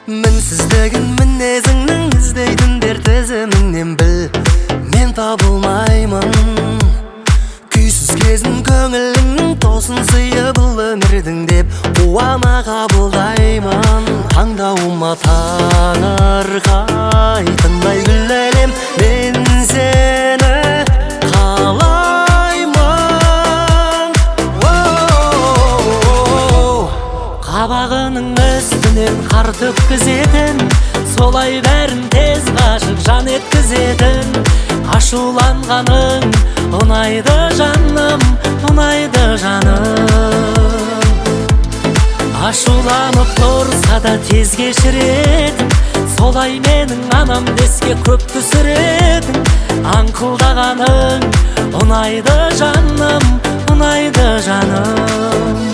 Мінсіздігін мінезіңнің іздейтіндер тізіміңнен біл. Мен табылмаймын күйсіз кезін, көңіліңнің тосын сыйы бұл өмірдің деп қуана қабылдаймын. Таңдауыма таңырқай тыңдай гүл әлем, мен сені қалаймын. Қабағының үстінен қар төккізетін, солай бәрін тез ғашық жан еткізетін. Ашуланғаның ұнайды жаным, ұнайды жаным. Ашуланып тұрса да тез кешіретін, солай менің анам деске көп түсіретін. Аңқылдағаның ұнайды жаным, ұнайды жаным.